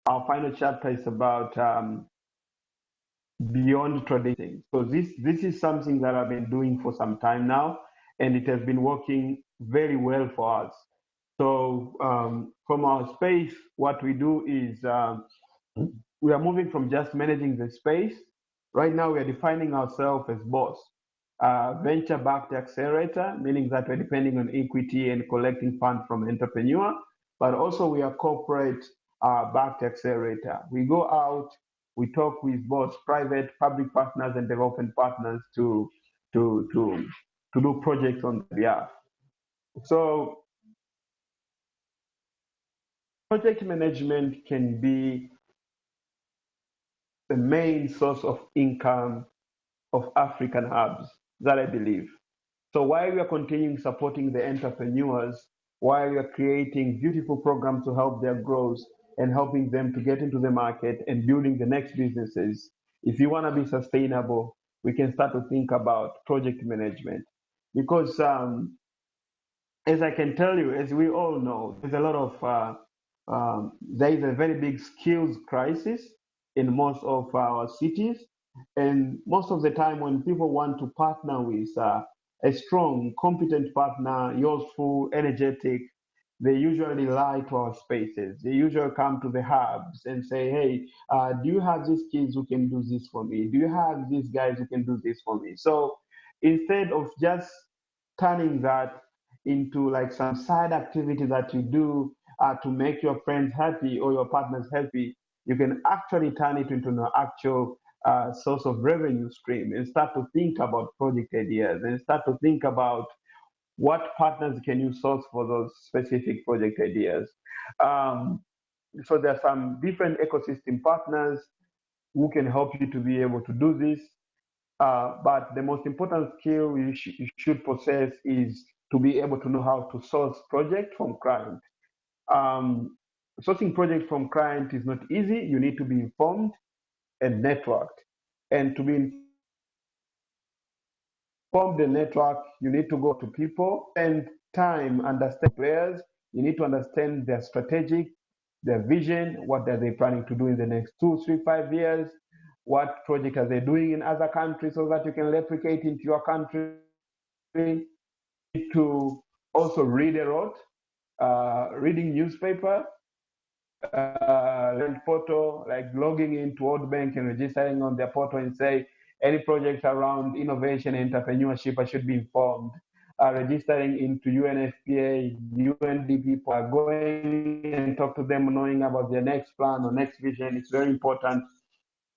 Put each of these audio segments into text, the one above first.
our final chapter is about beyond trading. So this is something that I've been doing for some time now, and it has been working very well for us. So from our space, what we do is we are moving from just managing the space. Right now, we are defining ourselves as both venture-backed accelerator, meaning that we're depending on equity and collecting funds from entrepreneur, but also we are corporate backed accelerator. We go out, we talk with both private, public partners and development partners to to to do projects on their behalf. So project management can be the main source of income of African hubs that I believe. So while we are continuing supporting the entrepreneurs, while we are creating beautiful programs to help their growth and helping them to get into the market and building the next businesses, if you want to be sustainable, we can start to think about project management. Because as I can tell you, as we all know, there's a lot of there is a very big skills crisis in most of our cities, and most of the time when people want to partner with a strong, competent partner, useful, energetic, they usually lie to our spaces. They usually come to the hubs and say, "Hey, do you have these kids who can do this for me? Do you have these guys who can do this for me?" So instead of just turning that into like some side activity that you do to make your friends happy or your partners happy, you can actually turn it into an actual source of revenue stream and start to think about project ideas and start to think about what partners can you source for those specific project ideas. Um, so there are some different ecosystem partners who can help you to be able to do this. But the most important skill you should possess is to be able to know how to source project from client. Um, Sourcing project from client is not easy. You need to be informed and networked. And to be informed and networked, you need to go to people, spend time, understand players. You need to understand their strategic, their vision, what are they planning to do in the next 2, 3, 5 years, what project are they doing in other countries so that you can replicate into your country. To also read a lot, reading newspaper, land portal, like logging into World Bank and registering on their portal and say any projects around innovation and entrepreneurship, I should be informed. Registering into UNFPA, UNDP people, going and talk to them, knowing about their next plan or next vision. It's very important.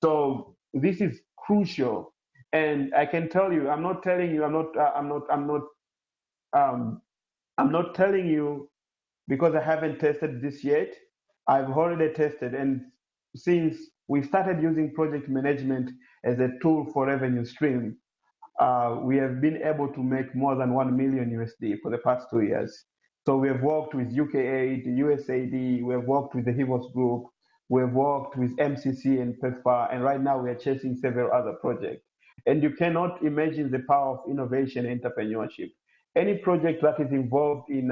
So this is crucial. And I can tell you, I'm not telling you, um, I'm not telling you because I haven't tested this yet. I've already tested, and since we started using project management as a tool for revenue stream, we have been able to make more than 1 million USD for the past 2 years. So we have worked with UKAID, USAID, we have worked with the Hivos Group, we have worked with MCC and PEPFAR, and right now we are chasing several other projects. And you cannot imagine the power of innovation and entrepreneurship. Any project that is involved in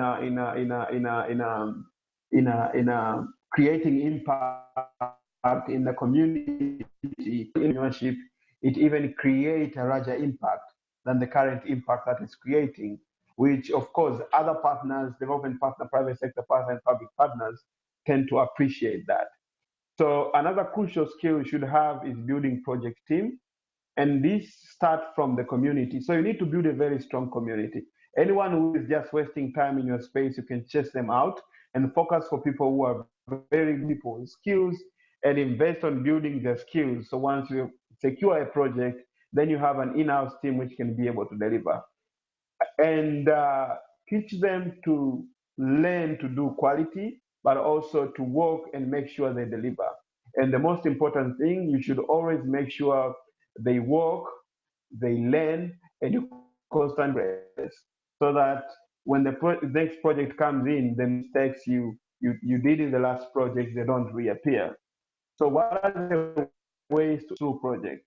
creating impact in the community, entrepreneurship, it even creates a larger impact than the current impact that it's creating, which of course other partners, development partner, private sector partners, and public partners tend to appreciate that. So another crucial skill you should have is building project team. And this starts from the community. So you need to build a very strong community. Anyone who is just wasting time in your space, you can chase them out and focus for people who are very people with skills and invest on building their skills. So once you secure a project, then you have an in-house team which can be able to deliver and teach them to learn to do quality, but also to work and make sure they deliver. And the most important thing, you should always make sure they work, they learn, and you constant progress, so that when the next project comes in, the mistakes you did in the last project, they don't reappear. So what are the ways to do projects?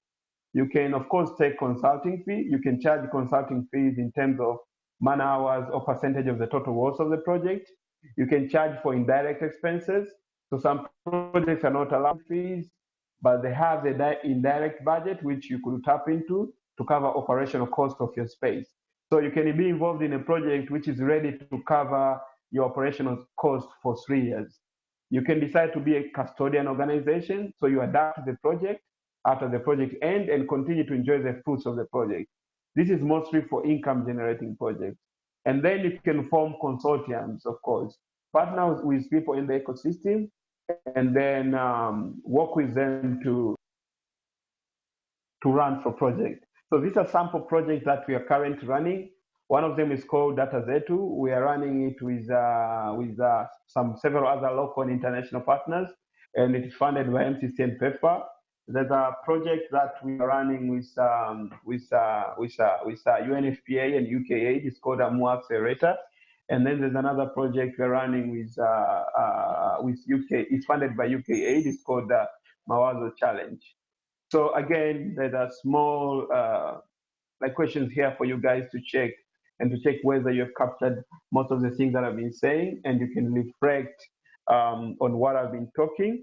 You can, of course, take consulting fee. You can charge consulting fees in terms of man hours or percentage of the total worth of the project. You can charge for indirect expenses So some projects are not allowed fees, but they have the indirect budget which you could tap into to cover operational cost of your space. So you can be involved in a project which is ready to cover your operational cost for 3 years. You can decide to be a custodian organization, so you adapt the project after the project ends and continue to enjoy the fruits of the project. This is mostly for income generating projects. And then you can form consortiums, of course, partner with people in the ecosystem, and then work with them to run for projects. So these are sample projects that we are currently running. One of them is called Data Zetu. We are running it with several other local and international partners, and it is funded by MCC and PEPFAR. There's a project that we are running with UNFPA and UKAID. It's called Amua Accelerator. And then there's another project we're running with UK. It's funded by UKAID. It's called Mawazo Challenge. So again, there's a small questions here for you guys to check and to check whether you've captured most of the things that I've been saying, and you can reflect on what I've been talking.